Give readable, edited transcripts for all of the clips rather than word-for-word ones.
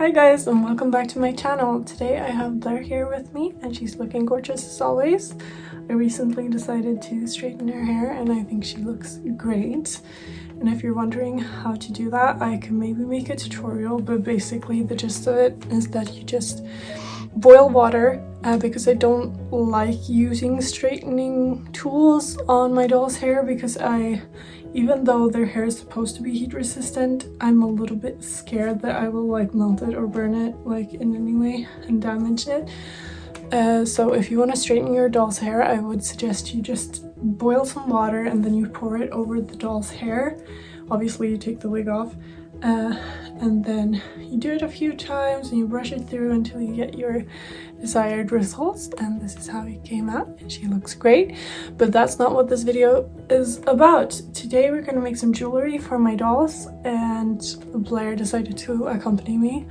Hi guys, and welcome back to my channel. Today I have Blair here with me and she's looking gorgeous as always. I recently decided to straighten her hair and I think she looks great. And if you're wondering how to do that, I can maybe make a tutorial, but basically the gist of it is that you just boil water because I don't like using straightening tools on my doll's hair because even though their hair is supposed to be heat resistant, I'm a little bit scared that I will like melt it or burn it like in any way and damage it. So if you want to straighten your doll's hair, I would suggest you just boil some water and then you pour it over the doll's hair. Obviously you take the wig off and then you do it a few times and you brush it through until you get your desired results, and this is how it came out and she looks great. But that's not what this video is about. Today we're going to make some jewelry for my dolls and Blair decided to accompany me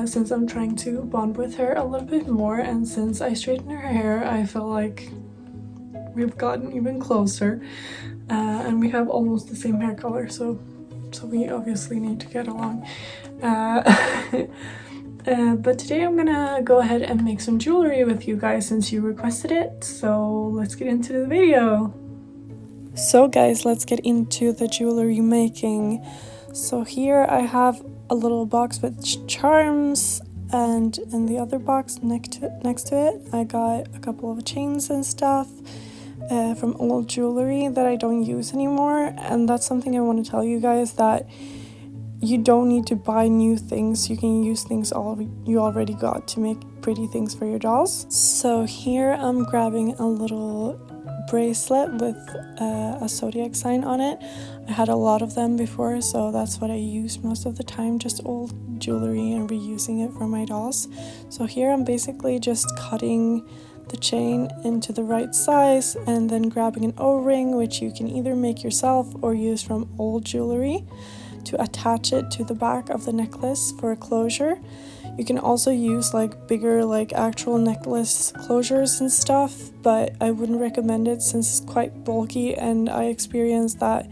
since I'm trying to bond with her a little bit more, and since I straightened her hair I feel like we've gotten even closer and we have almost the same hair color, so we obviously need to get along. But today I'm gonna go ahead and make some jewelry with you guys since you requested it, so let's get into the video. So guys, let's get into the jewelry making. So here I have a little box with charms, and in the other box next to it I got a couple of chains and stuff from old jewelry that I don't use anymore. And that's something I want to tell you guys, that you don't need to buy new things. You can use things you already got to make pretty things for your dolls. So here I'm grabbing a little bracelet with a zodiac sign on it. I had a lot of them before, so that's what I use most of the time, just old jewelry and reusing it for my dolls. So here I'm basically just cutting the chain into the right size and then grabbing an O-ring, which you can either make yourself or use from old jewelry, to attach it to the back of the necklace for a closure. You can also use like bigger like actual necklace closures and stuff, but I wouldn't recommend it since it's quite bulky, and I experienced that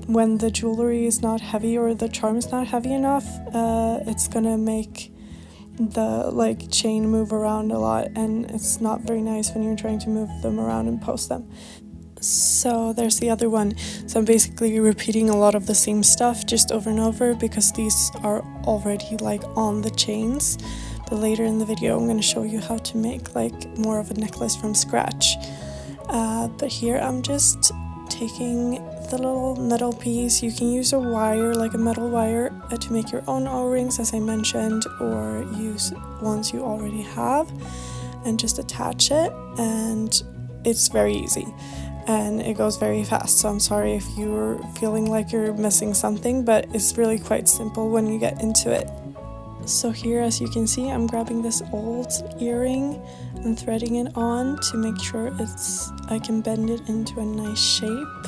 when the jewelry is not heavy or the charm is not heavy enough, it's gonna make the like chain move around a lot, and it's not very nice when you're trying to move them around and post them. So there's the other one. So I'm basically repeating a lot of the same stuff just over and over because these are already like on the chains, but later in the video I'm going to show you how to make like more of a necklace from scratch. But here I'm just taking the little metal piece. You can use a wire, like a metal wire, to make your own O-rings as I mentioned, or use ones you already have and just attach it, and it's very easy and it goes very fast. So I'm sorry if you're feeling like you're missing something, but it's really quite simple when you get into it. So here, as you can see, I'm grabbing this old earring and threading it on to make sure I can bend it into a nice shape,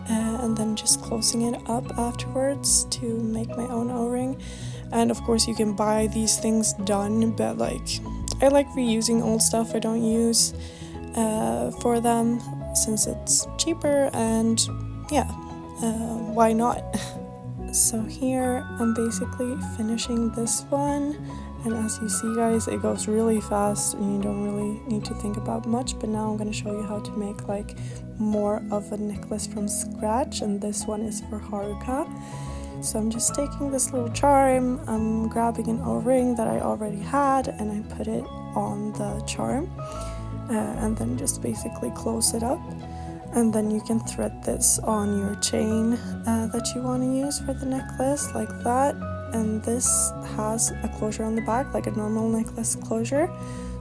and then just closing it up afterwards to make my own O-ring. And of course you can buy these things done, but like I like reusing old stuff I don't use for them since it's cheaper, and yeah, why not? So here I'm basically finishing this one, and as you see guys, it goes really fast and you don't really need to think about much. But now I'm going to show you how to make like more of a necklace from scratch, and this one is for Haruka. So I'm just taking this little charm, I'm grabbing an O-ring that I already had and I put it on the charm, and then just basically close it up, and then you can thread this on your chain that you want to use for the necklace like that. And this has a closure on the back, like a normal necklace closure.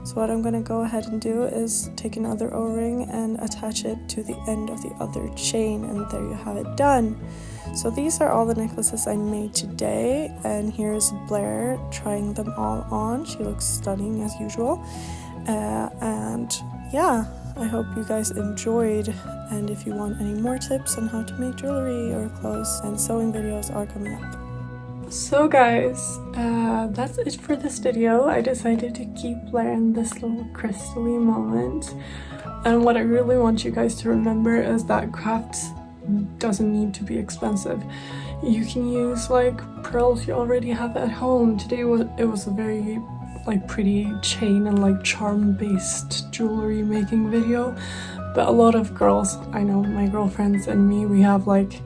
So what I'm going to go ahead and do is take another O-ring and attach it to the end of the other chain, and there you have it done. So these are all the necklaces I made today, and here's Blair trying them all on. She looks stunning as usual. And yeah, I hope you guys enjoyed, and if you want any more tips on how to make jewelry or clothes, and sewing videos are coming up. So guys, that's it for this video. I decided to keep Blair in this little crystally moment, and what I really want you guys to remember is that crafts doesn't need to be expensive. You can use like pearls you already have at home. Today it was a very like pretty chain and like charm based jewelry making video, but a lot of girls, I know my girlfriends and me, we have like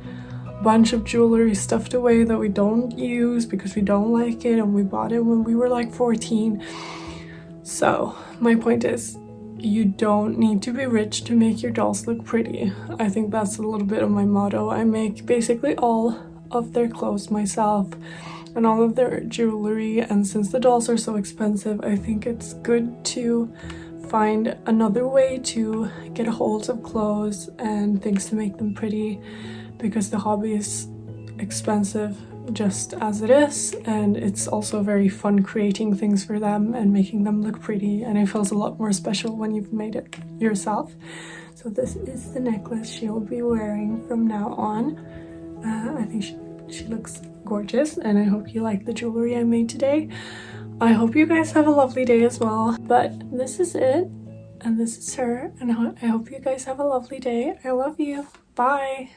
a bunch of jewelry stuffed away that we don't use because we don't like it, and we bought it when we were like 14. So my point is, you don't need to be rich to make your dolls look pretty. I think that's a little bit of my motto. I make basically all of their clothes myself and all of their jewelry, and since the dolls are so expensive, I think it's good to find another way to get a hold of clothes and things to make them pretty, because the hobby is expensive just as it is, and it's also very fun creating things for them and making them look pretty, and it feels a lot more special when you've made it yourself. So this is the necklace she'll be wearing from now on. I think she looks gorgeous, and I hope you like the jewelry I made today. I hope you guys have a lovely day as well. But this is it, and this is her, and I hope you guys have a lovely day. I love you. Bye.